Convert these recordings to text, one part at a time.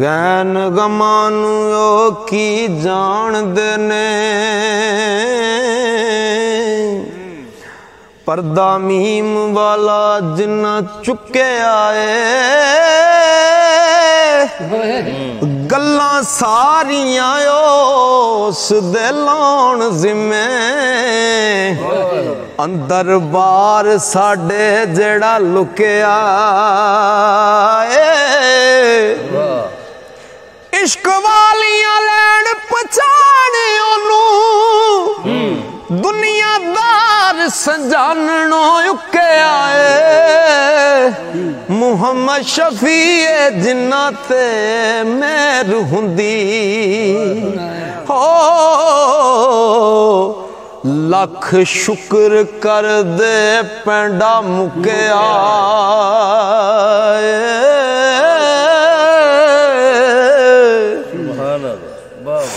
gain गमानू की जानदे ने पर्दा मीम वाला जिन्ना चुके आए गल्लां सारियां उस दे लाउण जिम्मे अंदर बार साडे जेड़ा लुकिया इश्क वालियां लैन पछाणे ओनू दुनियादार सजाननो उके आए मुहम्मद शफी जिन्ना ते मेहर हुंदी हो लख शुक्र कर दे पेंडा मुके आए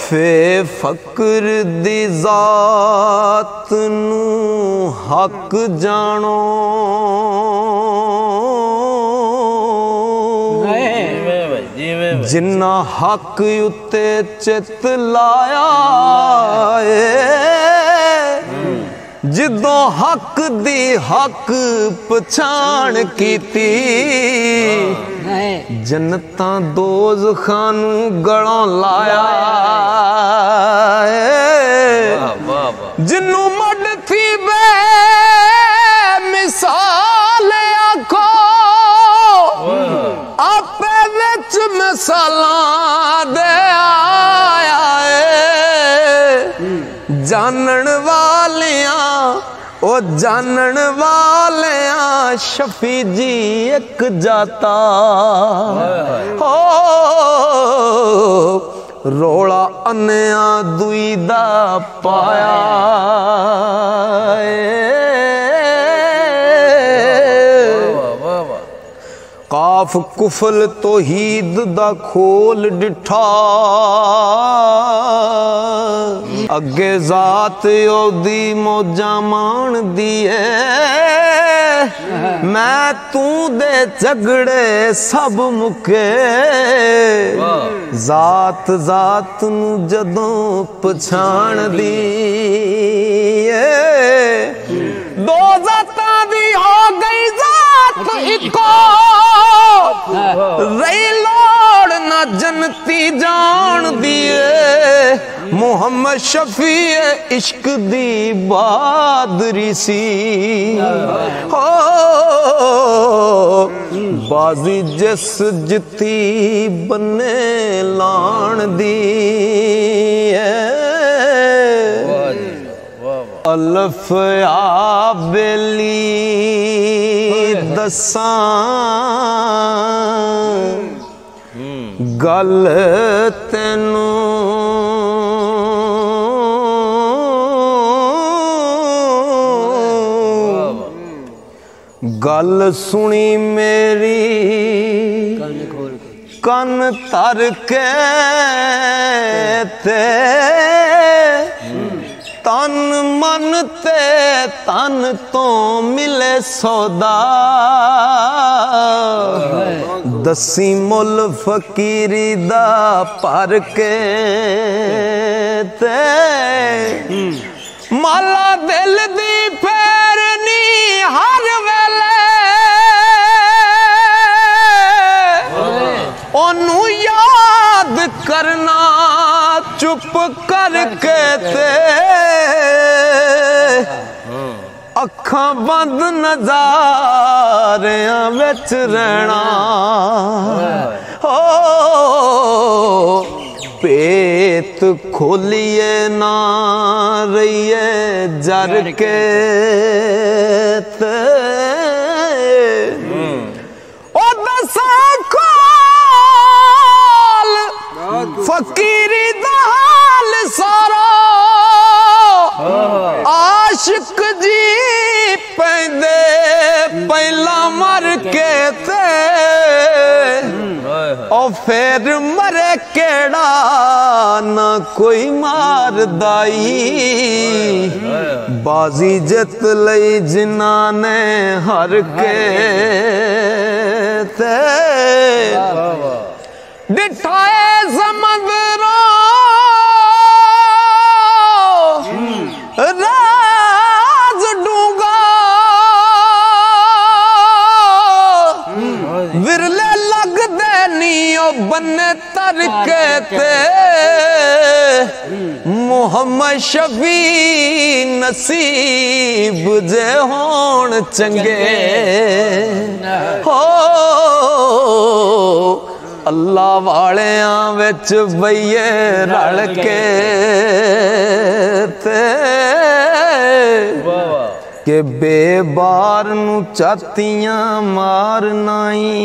फे फकर दी जात नू हक जानो जिन्ना हक उत्ते चित लाया जिदों हक दी हक पछाण कीती जन्नतां दोज़खां नू गलों लाया जिन्नू मड थी बे मिसाल आखो आपे विच मिसालां दे आया जानन वालियां ओ जानन वालियां शफी जी एक जाता हो रोला अन्या दुई दा पाया काफ कुफल तौहीद दा खोल डिठा अगे जात ओदी मौजा मान दिए मैं तू दे झगड़े सब मुके जात जात नू जदों पछाण दी दो जातां दी हो गई जात इको रही लोड़ ना जनती जान दिए मुहम्मद शफी इश्क दी बहादुरी सी हो बाजी जिस जिती बन्ने लान दी अल्फ आ बेली दसां गल तेनू गल सुनी मेरी कन तर के ते तन मन ते तन तो मिले सौदा दसी मुल फकीरी दा पर के ते माला दिल दी फेरनी हर वेले ओनू याद करना चुप करके ते अखां बंद नज़ारियां विच रहना हो पेत खोलिए ना रहिए जर के ते ओ दसा खोल फकीरी दा हाल सारा आशिक जी पैंदे पहला मर के ते ओ फिर मरे केड़ा ना कोई मार दाई बाजी जित लई जिन्ना ने हर के ते डिठाए समंदरों राज डूंगा विरले लगदे नीओ बन्ने तरके ते मोहम्मद शफी नसीब जे होण चंगे हो अल्लाह वालियां विच बईए रल के ते के बेबार नू चातियां मारनाई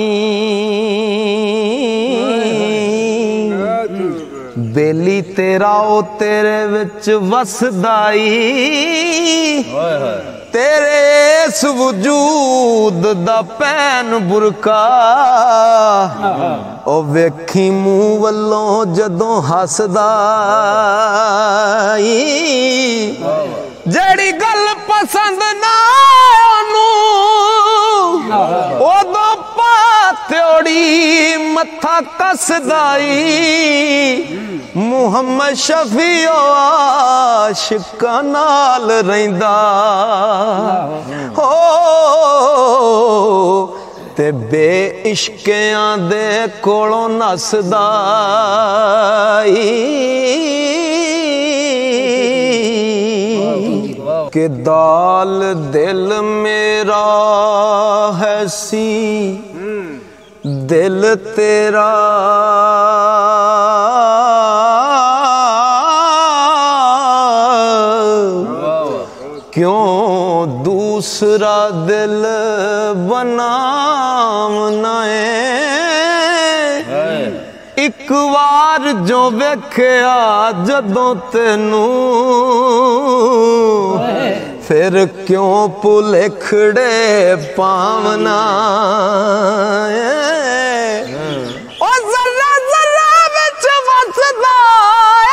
बेली तेरा ओ तेरे विच वसदाई तेरे इस वजूद दा पैन बुरका ओ वेखी मुंह वल्लों जदों हसदाई जेड़ी गल पसंद ना ओदों पात्योड़ी मत्था कसदाई मुहम्मद शफी आशिकां नाल रहिंदा हो ते बे इश्कियां दे कोलों नसदाई के दाल दिल मेरा है सी दिल तेरा क्यों दूसरा दिल बनावना एक बार जो वेख्या जदों तेनू फिर क्यों भुलेखड़े पावना ओ जरा जरा विच वसदा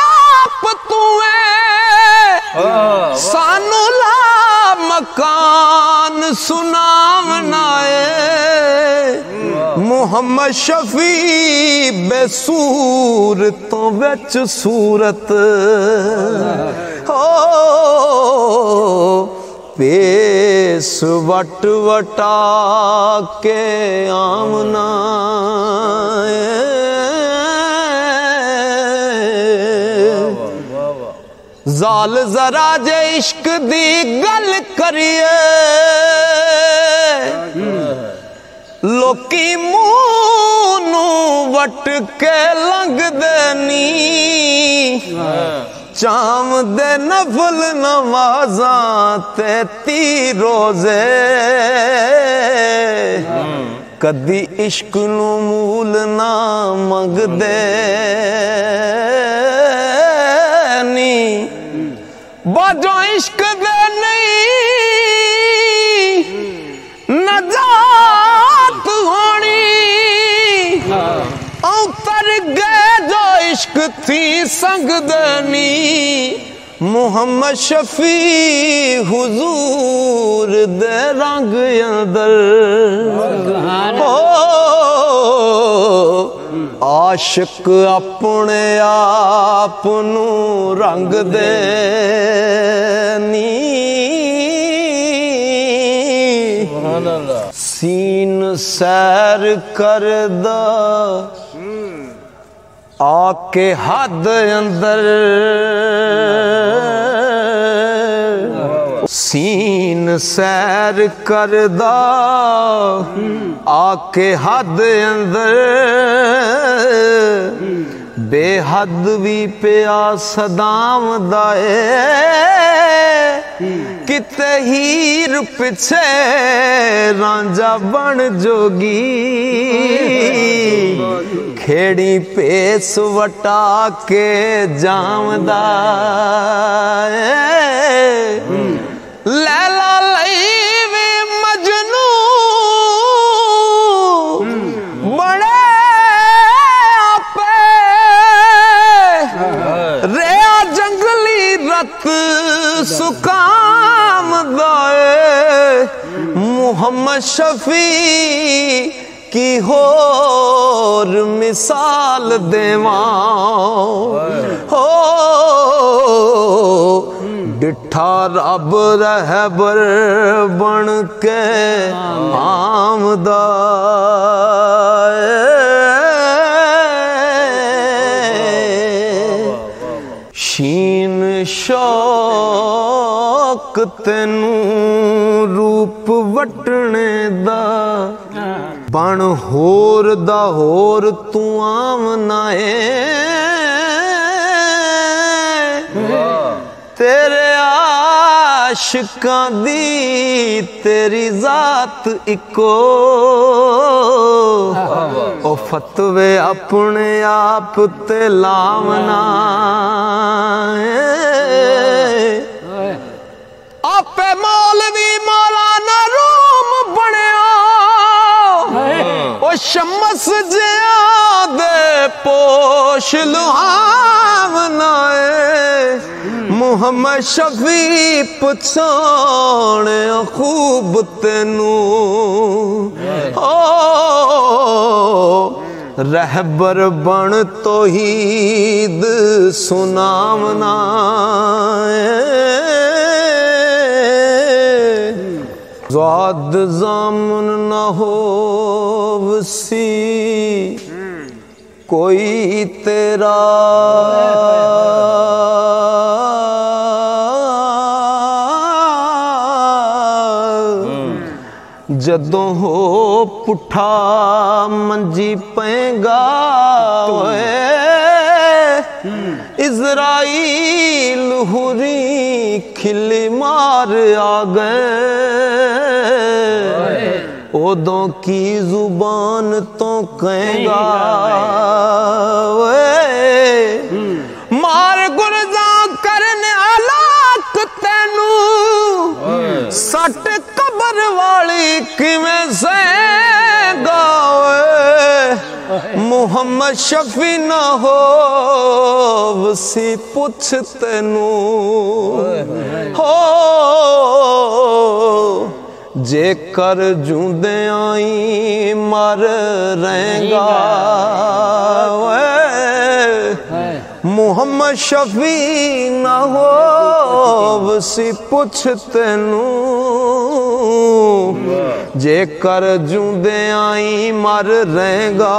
आप तू सानू ला मकान सुनावना मुहम्मद शफी बेसूरतों विच सूरत हो पेस वट वटा के आमना जाल जरा जे इश्क दी गल करिए लोकी मुंह नू वट के लंघदे नी चाम दे नफल नमाज़ां ते 30 रोजे कदी इश्क नू मूल ना मंगदे नी बाजो इश्क दे नहीं नजात होनी उतर गए जो इश्क थी संग दनी मुहम्मद शफी हुजूर दे रंग अंदर हो आशिक अपने आप नू रंग दे नी सीन सैर करदा आके हद अंदर सीन सैर करदा आके हद अंदर बेहद भी पिया सदावदा किते हीर पिछे रांझा बन जोगी खेड़ी पेस वटा के जामदा लैला लई वे मजनू बड़े आपे रे जंगली रत सुकाम दाए मुहम्मद शफी की होर मिसाल देवां हो डिठा रब रहबर बन के आमदा शीन शौक तेनू रूप वटने दा बन होर दा होर तू आमना तेरे आशिकां दी तेरी जात इको ओ फतवे अपने आप ते लावना आपे मौलवी मौलाना रूम बनया ओ शमस जिया दे पोश लुहावना मुहम्मद शफी पछाणे खूब तेनू ओ रहबर बन तौहीद सुनावना ज़ाद ज़ामन न होवसी कोई तेरा जदों हो पुठा मंजी पेगा इज़राइल हुरी खिली मार आ गए ओदों की जुबान तो कहेगा मार गुरजा करने अलाक तेनू सट कबर वाली किवें से गावे मुहम्मद शफी ना हो वसी पुछ तेनू हो जे कर जूंदे आई मर रहेगा मुहम्मद शफी ना हो वसी पुछ तेनू जे कर जूंदे आई मर रहेगा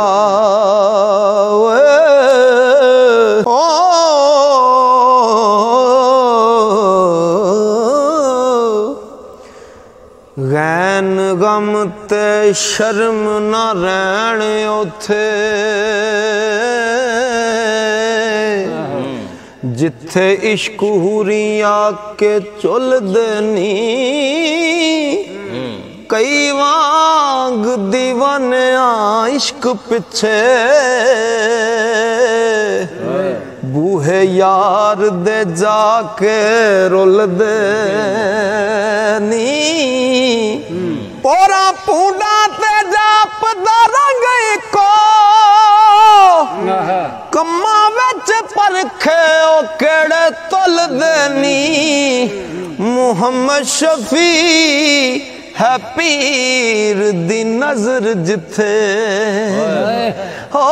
गैन गम ते शर्म ना रहन उथे जिथे इश्क हुरिया के चुल देनी कई वांग दीवाने इश्क पिछे बूहे यार दे जाके रुल दे नी पोरा पूडा ते जाप दा रंग को कम्मा विच परखे ओ केड़े तुल देनी मुहम्मद शफी है पीर दी नजर जिथे हो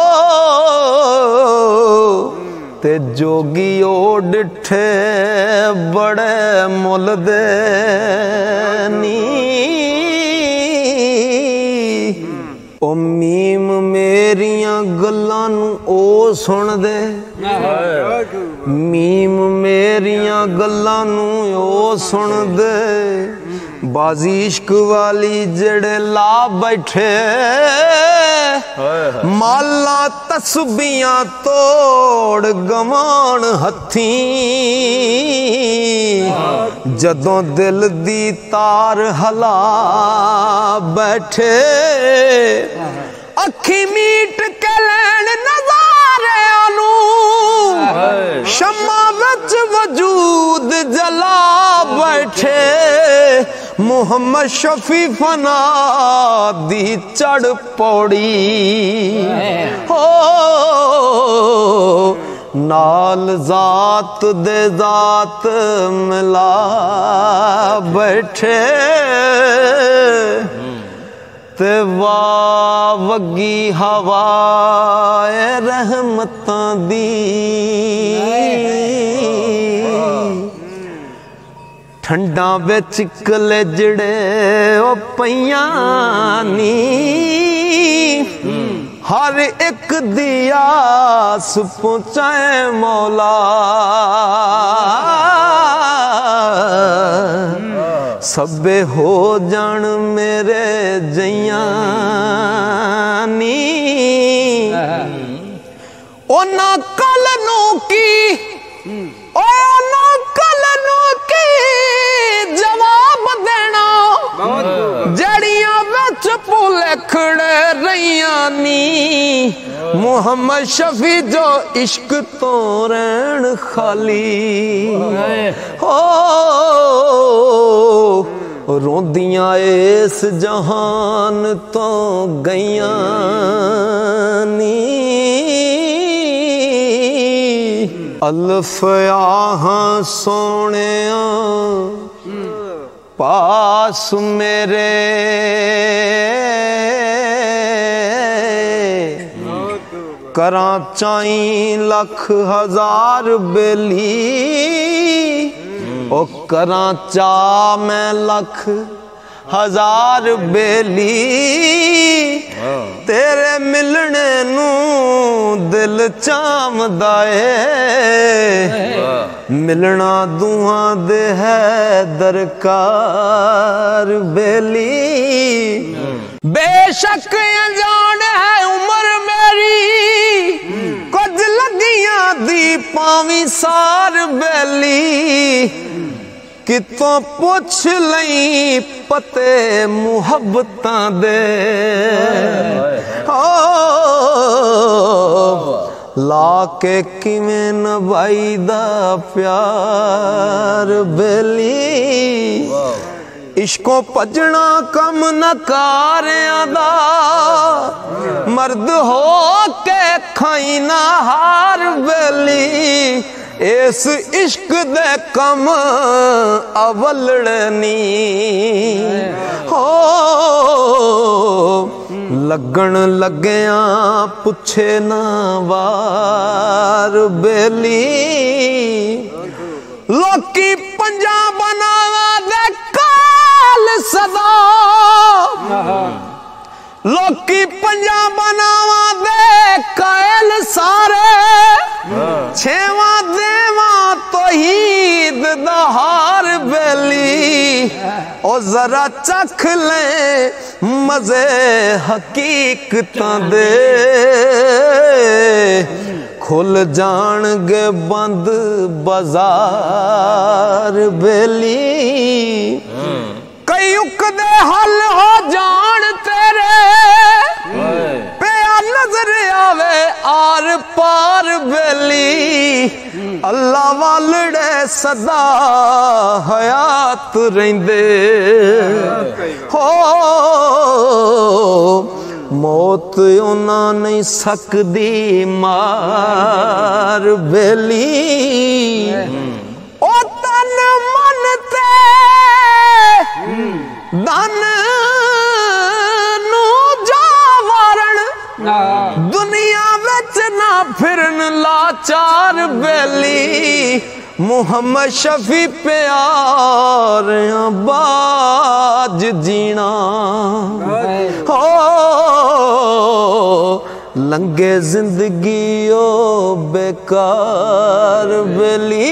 ते जोगी ओ डिठे बड़े मुल देनी ओ मीम मेरियां गल्लां नू ओ सुन दे मीम मेरियां गल्लां नू ओ सुन दे बाजी इश्क वाली जड़े ला बैठे माला तस्बियां तोड़ गवान हथी जदों दिल दी तार हला बैठे अखी मीट के लैन नजारे आनू शम्मा विच वजूद जला बैठे मुहम्मद शफी फना दी चढ़ पौड़ी हो नाल जात दे जात मिला बैठे ते वाह वगी हवा रहमतां दी ठंडा बिच कलेजड़े ओ पईयां नी हर एक दिया पहुंचाए मौला सबे हो जान मेरे जइयां नी ओना कल नू की ओना कल नू की जवाब देना जड़ियां विच भुलखड़े रहियां नी मुहम्मद शफी जो इश्क तो रहन खाली हो रोंदियां इस जहान तो गईयां नी अल्फ आहां सोहणिया पास मेरे करां चाई लख हजार बेली ओ करां चा मैं लख हजार बेली तेरे मिलने नू दिल चामदा ए मिलना दुआ दे है दरकार बेली बेशक अनजान है उम्र मेरी कुछ लगियां दी पावी सार बेली कितों पुछ लई पते मुहब्बतां दे ला के किवें नभाई दा प्यार बेली इश्कों भजना कम न कारियां दा मर्द हो के खाई ना हार बेली इस इश्क दे कम अवलड़नी हो लगन लग्या पुछे ना वार बेली लोकी पंजा बनावा दे काल सदा लोकी पंजा बनावा दे कायल सारे छेवा देवा तौहीद दहार बेली ओ जरा चख ले मजे हकीकतां दे खुल जाणगे बंद बाजार बेली कई उकदे हल हो जान तेरे प्यार नजर आवे आर पार बेली अल्लाह वालड़े सदा हयात रहिंदे हो मौत उन्हां नहीं सकदी मार बेली ओ तन मन ते धन नू जा वारण दुनिया विच ना फिरन लाचार बेली मुहम्मद शफी प्यार बाज जीना हो लंगे जिंदगी ओ बेकार बेली